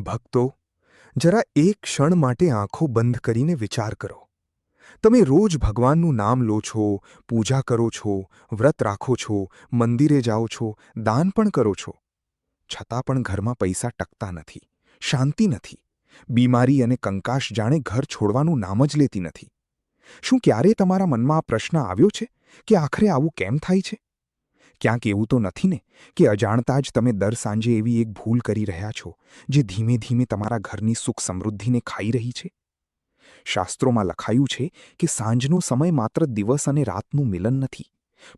ભક્તો, જરા એક ક્ષણ માટે આંખો બંધ કરીને વિચાર કરો. તમે રોજ ભગવાનનું નામ લો છો, પૂજા કરો છો, વ્રત રાખો છો, મંદિરે જાઓ છો, દાન પણ કરો છો. છતાં પણ ઘરમાં પૈસા ટકતા નથી, શાંતિ નથી. બીમારી અને કંકાશ જાણે ઘર છોડવાનું નામ જ લેતી નથી. શું ક્યારેય તમારા મનમાં આ પ્રશ્ન આવ્યો છે કે આખરે આવું કેમ થાય છે? ક્યાંક એવું તો નથી ને કે અજાણતા જ તમે દર સાંજે એવી એક ભૂલ કરી રહ્યા છો જે ધીમે ધીમે તમારા ઘરની સુખ સમૃદ્ધિને ખાઈ રહી છે? શાસ્ત્રોમાં લખાયું છે કે સાંજનો સમય માત્ર દિવસ અને રાતનું મિલન નથી,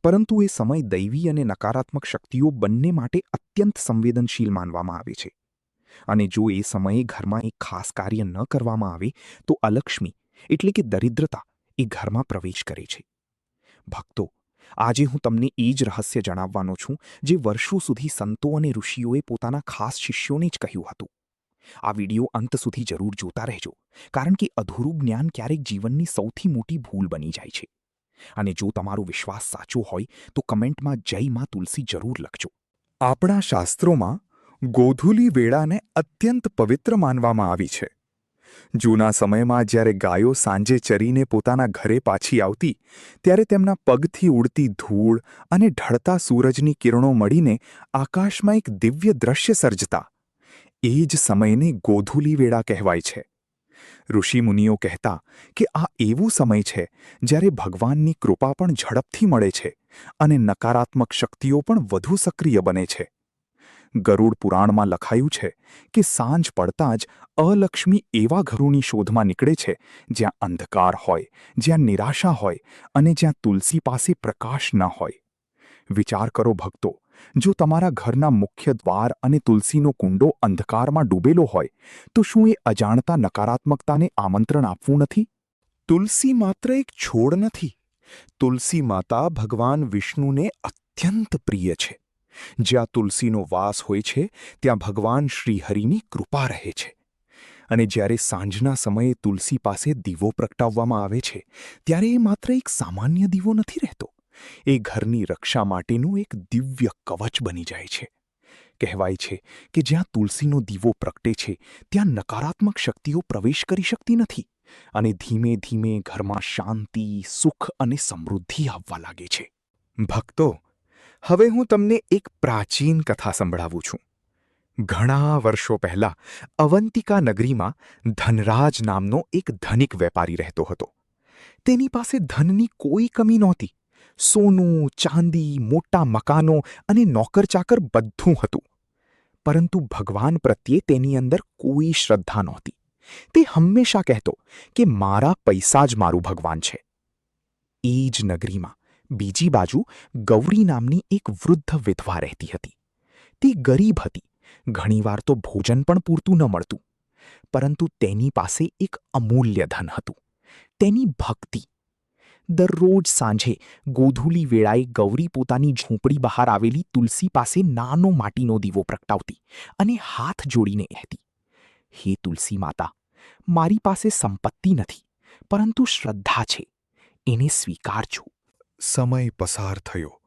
પરંતુ એ સમય દૈવી અને નકારાત્મક શક્તિઓ બંને માટે અત્યંત સંવેદનશીલ માનવામાં આવે છે. અને જો એ સમયે ઘરમાં એક ખાસ કાર્ય ન કરવામાં આવે તો અલક્ષ્મી એટલે કે દરિદ્રતા એ ઘરમાં પ્રવેશ કરે છે. ભક્તો, આજે હું તમને એ જ રહસ્ય જણાવવાનો છું જે વર્ષો સુધી સંતો અને ઋષિઓએ પોતાના ખાસ શિષ્યોને જ કહ્યું હતું. આ વિડિયો અંત સુધી જરૂર જોતા રહેજો, કારણ કે અધૂરું જ્ઞાન ક્યારેક જીવનની સૌથી મોટી ભૂલ બની જાય છે. અને જો તમારો વિશ્વાસ સાચો હોય તો કમેન્ટમાં જય માં તુલસી જરૂર લખજો. આપણા શાસ્ત્રોમાં ગોધૂલી વેળાને અત્યંત પવિત્ર માનવામાં આવી છે. જૂના સમયમાં જ્યારે ગાયો સાંજે ચરીને પોતાના ઘરે પાછી આવતી, ત્યારે તેમના પગથી ઉડતી ધૂળ અને ઢળતા સૂરજની કિરણો મળીને આકાશમાં એક દિવ્ય દ્રશ્ય સર્જતા. એ જ સમયને ગોધૂલી વેળા કહેવાય છે. ઋષિમુનિઓ કહેતા કે આ એવું સમય છે જ્યારે ભગવાનની કૃપા પણ ઝડપથી મળે છે અને નકારાત્મક શક્તિઓ પણ વધુ સક્રિય બને છે. ગરુડ પુરાણમાં લખાયું છે કે સાંજ પડતાં જ અલક્ષ્મી એવા ઘરોની શોધમાં નીકળે છે જ્યાં અંધકાર હોય, જ્યાં નિરાશા હોય અને જ્યાં તુલસી પાસે પ્રકાશ ન હોય. વિચાર કરો ભક્તો, જો તમારા ઘરના મુખ્ય દ્વાર અને તુલસીનો કુંડો અંધકારમાં ડૂબેલો હોય તો શું એ અજાણતા નકારાત્મકતાને આમંત્રણ આપવું નથી? તુલસી માત્ર એક છોડ નથી. તુલસી માતા ભગવાન વિષ્ણુને અત્યંત પ્રિય છે. જ્યાં તુલસીનો વાસ હોય છે ત્યાં ભગવાન શ્રીહરિની કૃપા રહે છે. અને જ્યારે સાંજના સમયે તુલસી પાસે દીવો પ્રગટાવવામાં આવે છે ત્યારે એ માત્ર એક સામાન્ય દીવો નથી રહેતો. એ ઘરની રક્ષા માટેનું એક દિવ્ય કવચ બની જાય છે. કહેવાય છે કે જ્યાં તુલસીનો દીવો પ્રગટે છે ત્યાં નકારાત્મક શક્તિઓ પ્રવેશ કરી શકતી નથી અને ધીમે ધીમે ઘરમાં શાંતિ, સુખ અને સમૃદ્ધિ આવવા લાગે છે. ભક્તો, હવે હું તમને એક પ્રાચીન કથા સંભળાવું છું. ઘણા વર્ષો પહેલા અવંતિકા નગરીમાં ધનરાજ નામનો એક ધનિક વેપારી રહેતો હતો. તેની પાસે ધનની કોઈ કમી નહોતી. સોનું, ચાંદી, મોટા મકાનો અને નોકર-ચાકર બધું હતું. પરંતુ ભગવાન પ્રત્યે તેની અંદર કોઈ શ્રદ્ધા નહોતી. તે હંમેશા કહેતો કે મારા પૈસા જ મારું ભગવાન છે. એ જ નગરીમાં બીજી બાજુ ગૌરી નામની એક વૃદ્ધ વિધવા રહેતી હતી. તે ગરીબ હતી. ઘણીવાર તો ભોજન પણ પૂરતું ન મળતું. પરંતુ તેની પાસે એક અમૂલ્ય ધન હતું, તેની ભક્તિ. દરરોજ સાંજે ગોધૂલી વેળાએ ગૌરી પોતાની ઝૂંપડી બહાર આવેલી તુલસી પાસે નાનો માટીનો દીવો પ્રગટાવતી અને હાથ જોડીને કહેતી, હે તુલસી માતા, મારી પાસે સંપત્તિ નથી, પરંતુ શ્રદ્ધા છે, એને સ્વીકારજો. સમય પસાર થયો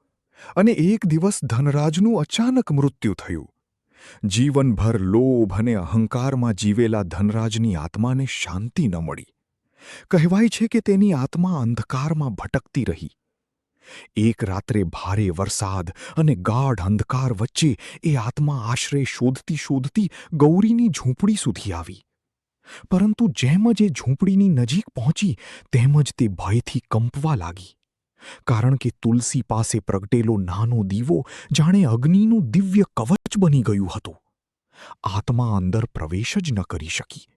અને એક દિવસ ધનરાજનું અચાનક મૃત્યુ થયું. જીવનભર લોભ અને અહંકારમાં જીવેલા ધનરાજની આત્માને શાંતિ ન મળી. કહેવાય છે કે તેની આત્મા અંધકારમાં ભટકતી રહી. એક રાત્રે ભારે વરસાદ અને ગાઢ અંધકાર વચ્ચે એ આત્મા આશ્રય શોધતી શોધતી ગૌરીની ઝૂંપડી સુધી આવી. પરંતુ જેમ જ એ ઝૂંપડીની નજીક પહોંચી તેમ જ તે ભયથી કંપવા લાગી. કારણ કે તુલસી પાસે પ્રગટેલો નાનો દીવો જાણે અગ્નિનું દિવ્ય કવચ બની ગયું હતું. આત્મા અંદર પ્રવેશ જ ન કરી શકી.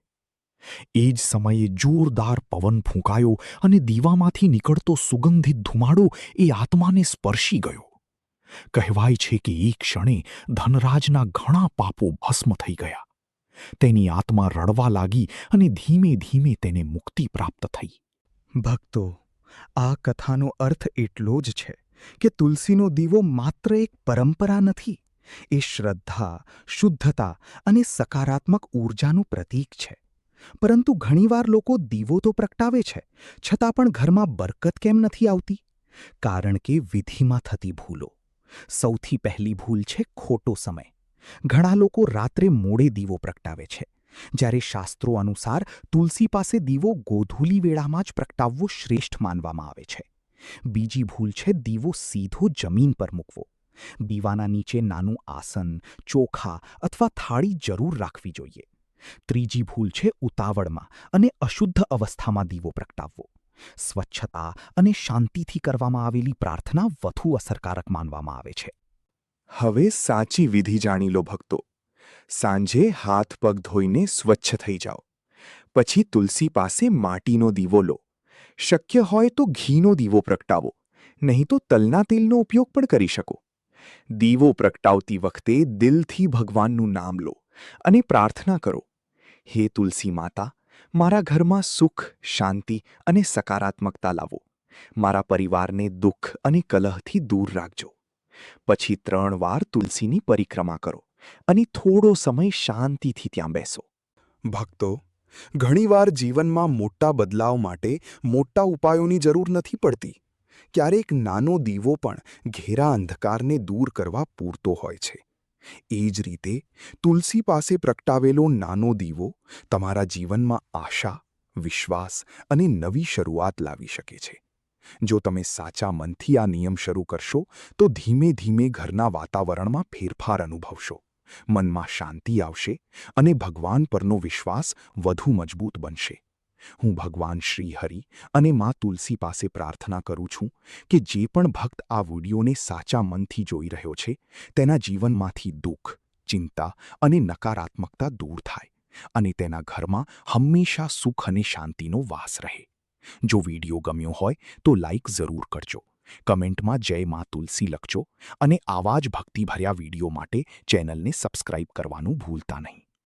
એ જ સમયે જોરદાર પવન ફૂંકાયો અને દીવામાંથી નીકળતો સુગંધિત ધુમાડો એ આત્માને સ્પર્શી ગયો. કહેવાય છે કે એ ક્ષણે ધનરાજના ઘણા પાપો ભસ્મ થઈ ગયા. તેની આત્મા રડવા લાગી અને ધીમે ધીમે તેને મુક્તિ પ્રાપ્ત થઈ. ભક્તો, આ કથાનો અર્થ એટલો જ છે કે તુલસીનો દીવો માત્ર એક પરંપરા નથી. એ શ્રદ્ધા, શુદ્ધતા અને સકારાત્મક ઊર્જાનું પ્રતીક છે. પરંતુ ઘણીવાર લોકો દીવો તો પ્રગટાવે છે, છતાં પણ ઘરમાં બરકત કેમ નથી આવતી? કારણ કે વિધિમાં થતી ભૂલો. સૌથી પહેલી ભૂલ છે ખોટો સમય. ઘણા લોકો રાત્રે મોડે દીવો પ્રગટાવે છે, જ્યારે શાસ્ત્રો અનુસાર તુલસી પાસે દીવો ગોધૂલી વેળામાં જ પ્રગટાવવો શ્રેષ્ઠ માનવામાં આવે છે. બીજી ભૂલ છે દીવો સીધો જમીન પર મૂકવો. દીવાના નીચે નાનું આસન, ચોખા અથવા થાળી જરૂર રાખવી જોઈએ. ત્રીજી ભૂલ છે ઉતાવળમાં અને અશુદ્ધ અવસ્થામાં દીવો પ્રગટાવવો. સ્વચ્છતા અને શાંતિથી કરવામાં આવેલી પ્રાર્થના વધુ અસરકારક માનવામાં આવે છે. હવે સાચી વિધિ જાણી લો ભક્તો. સાંજે હાથ પગ ધોઈને સ્વચ્છ થઈ જાઓ. પછી તુલસી પાસે માટીનો દીવો લો. શક્ય હોય તો ઘીનો દીવો પ્રગટાવો, નહીં તો તલના તેલનો ઉપયોગ પણ કરી શકો. દીવો પ્રગટાવતી વખતે દિલથી ભગવાનનું નામ લો અને પ્રાર્થના કરો, હે તુલસી માતા, મારા ઘરમાં સુખ, શાંતિ અને સકારાત્મકતા લાવો. મારા પરિવારને દુઃખ અને કલહથી દૂર રાખજો. પછી 3 વાર તુલસીની પરિક્રમા કરો અને થોડો સમય શાંતિથી ત્યાં બેસો. ભક્તો, ઘણીવાર જીવનમાં મોટા બદલાવ માટે મોટા ઉપાયોની જરૂર નથી પડતી. ક્યારેક નાનો દીવો પણ ઘેરા અંધકારને દૂર કરવા પૂરતો હોય છે. એ જ રીતે તુલસી પાસે પ્રગટાવેલો નાનો દીવો તમારા જીવનમાં આશા, વિશ્વાસ અને નવી શરૂઆત લાવી શકે છે. જો તમે સાચા મનથી આ નિયમ શરૂ કરશો તો ધીમે ધીમે ઘરના વાતાવરણમાં ફેરફાર અનુભવશો. મનમાં શાંતિ આવશે અને ભગવાન પરનો વિશ્વાસ વધુ મજબૂત બનશે. હું ભગવાન શ્રી હરિ અને મા તુલસી પાસે પ્રાર્થના કરું છું કે જે પણ ભક્ત આ વિડીયોને સાચા મનથી જોઈ રહ્યો છે, તેના જીવનમાંથી દુઃખ, ચિંતા અને નકારાત્મકતા દૂર થાય અને તેના ઘરમાં હંમેશા સુખ અને શાંતિનો વાસ રહે. જો વિડીયો ગમ્યો હોય તો લાઈક જરૂર કરજો, કમેન્ટમાં જય મા તુલસી લખજો અને આવા જ ભક્તિભર્યા વિડીયો માટે ચેનલને સબસ્ક્રાઇબ કરવાનું ભૂલતા નહીં.